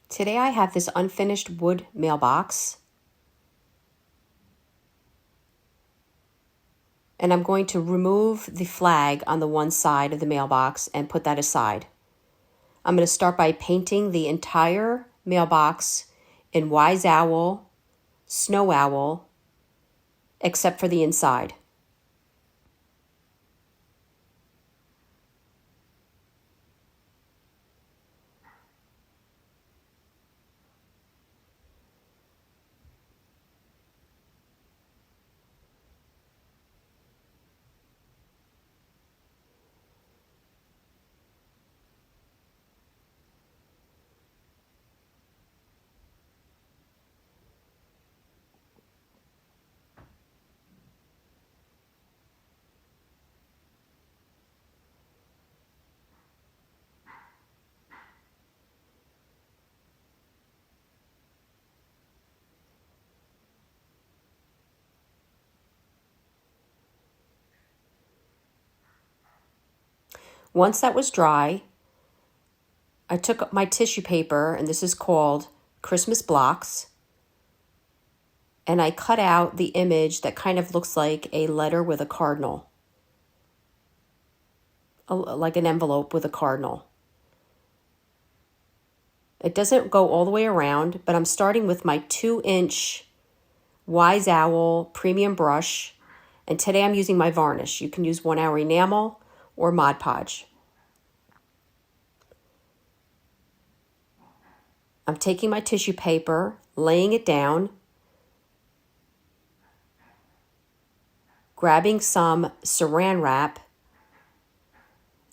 Today I have this unfinished wood mailbox, and I'm going to remove the flag on the one side of the mailbox and put that aside. I'm going to start by painting the entire mailbox in wise owl, snow owl, except for the inside. Once that was dry, I took my tissue paper, and this is called Christmas blocks, and I cut out the image that kind of looks like a letter with a cardinal, like an envelope with a cardinal. It doesn't go all the way around, but I'm starting with my 2-inch Wise Owl premium brush, and today I'm using my varnish. You can use 1 hour enamel or Mod Podge. I'm taking my tissue paper, laying it down, grabbing some saran wrap,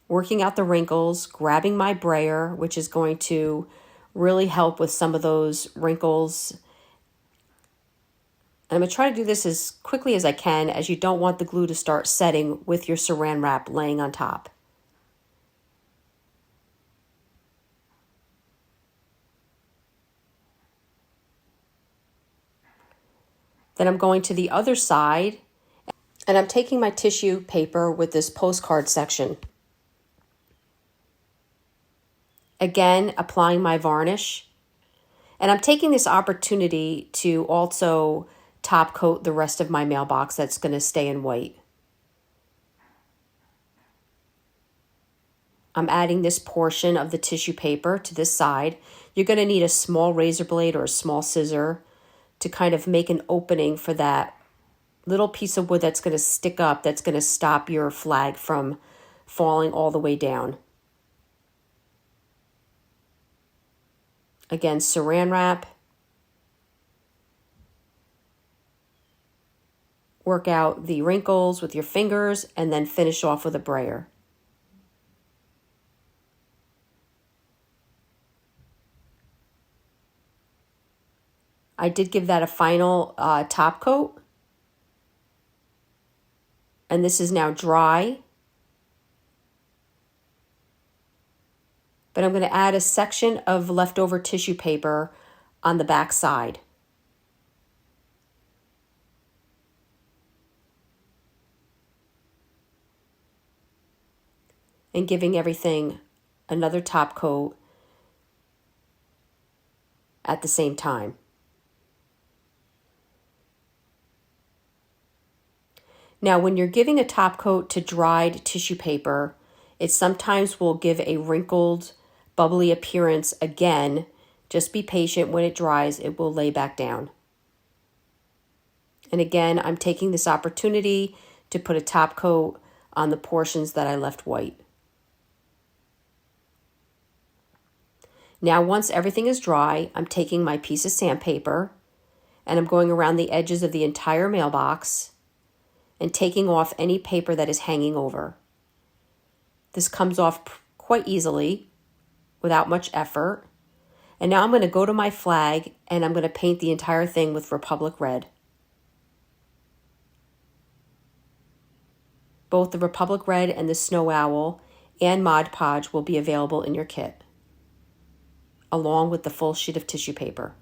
working out the wrinkles, grabbing my brayer, which is going to really help with some of those wrinkles. And I'm going to try to do this as quickly as I can, as you don't want the glue to start setting with your saran wrap laying on top. Then I'm going to the other side, and I'm taking my tissue paper with this postcard section. Again, applying my varnish. And I'm taking this opportunity to also top coat the rest of my mailbox that's going to stay in white. I'm adding this portion of the tissue paper to this side. You're going to need a small razor blade or a small scissor to kind of make an opening for that little piece of wood that's going to stick up, that's going to stop your flag from falling all the way down. Again, saran wrap. Work out the wrinkles with your fingers and then finish off with a brayer. I did give that a final top coat. And this is now dry. But I'm going to add a section of leftover tissue paper on the back side. And giving everything another top coat at the same time. Now, when you're giving a top coat to dried tissue paper, it sometimes will give a wrinkled, bubbly appearance again. Just be patient. When it dries, it will lay back down. And again, I'm taking this opportunity to put a top coat on the portions that I left white. Now, once everything is dry, I'm taking my piece of sandpaper and I'm going around the edges of the entire mailbox and taking off any paper that is hanging over. This comes off quite easily without much effort. And now I'm going to go to my flag and I'm going to paint the entire thing with Republic Red. Both the Republic Red and the Snow Owl and Mod Podge will be available in your kit, along with the full sheet of tissue paper.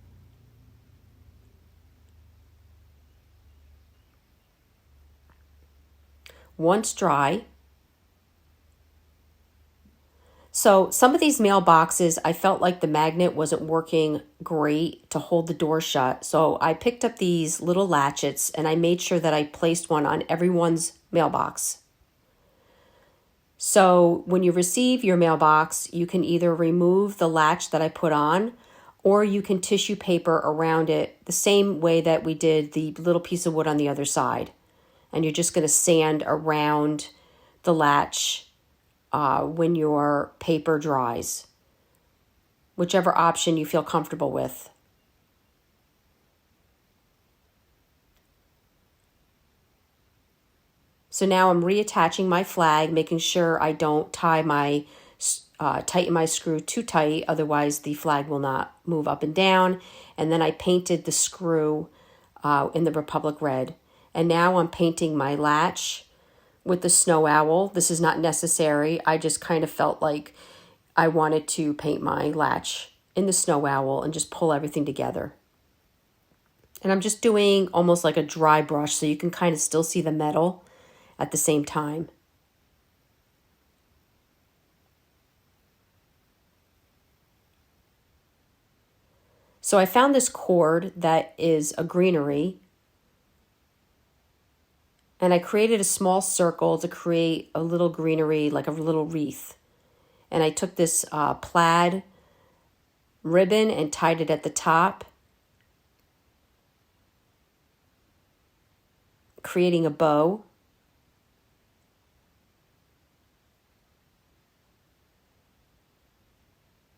Once dry, So some of these mailboxes, I felt like the magnet wasn't working great to hold the door shut. So I picked up these little latchets and I made sure that I placed one on everyone's mailbox. So when you receive your mailbox, you can either remove the latch that I put on, or you can tissue paper around it the same way that we did the little piece of wood on the other side. And you're just going to sand around the latch when your paper dries, whichever option you feel comfortable with. So now I'm reattaching my flag, making sure I don't tighten my screw too tight, otherwise the flag will not move up and down. And then I painted the screw in the Republic Red. And now I'm painting my latch with the snow owl. This is not necessary. I just kind of felt like I wanted to paint my latch in the snow owl and just pull everything together. And I'm just doing almost like a dry brush so you can kind of still see the metal at the same time. So I found this cord that is a greenery, and I created a small circle to create a little greenery, like a little wreath. And I took this plaid ribbon and tied it at the top, creating a bow.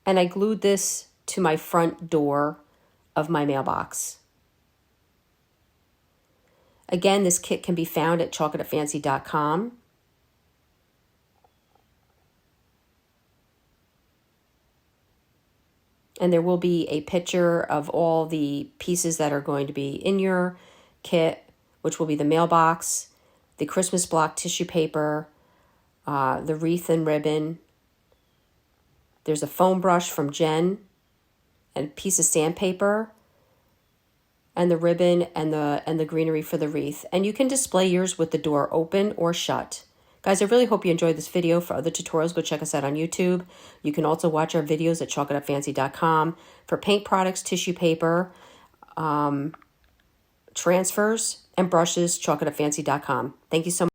And I glued this to my front door of my mailbox. Again, this kit can be found at chalkitupfancy.com. And there will be a picture of all the pieces that are going to be in your kit, which will be the mailbox, the Christmas block tissue paper, the wreath and ribbon. There's a foam brush from Jen, and a piece of sandpaper, and the ribbon and the greenery for the wreath. And you can display yours with the door open or shut. Guys, I really hope you enjoyed this video. For other tutorials, go check us out on YouTube. You can also watch our videos at chalkitupfancy.com. For paint products, tissue paper, transfers, and brushes, chalkitupfancy.com. Thank you so much.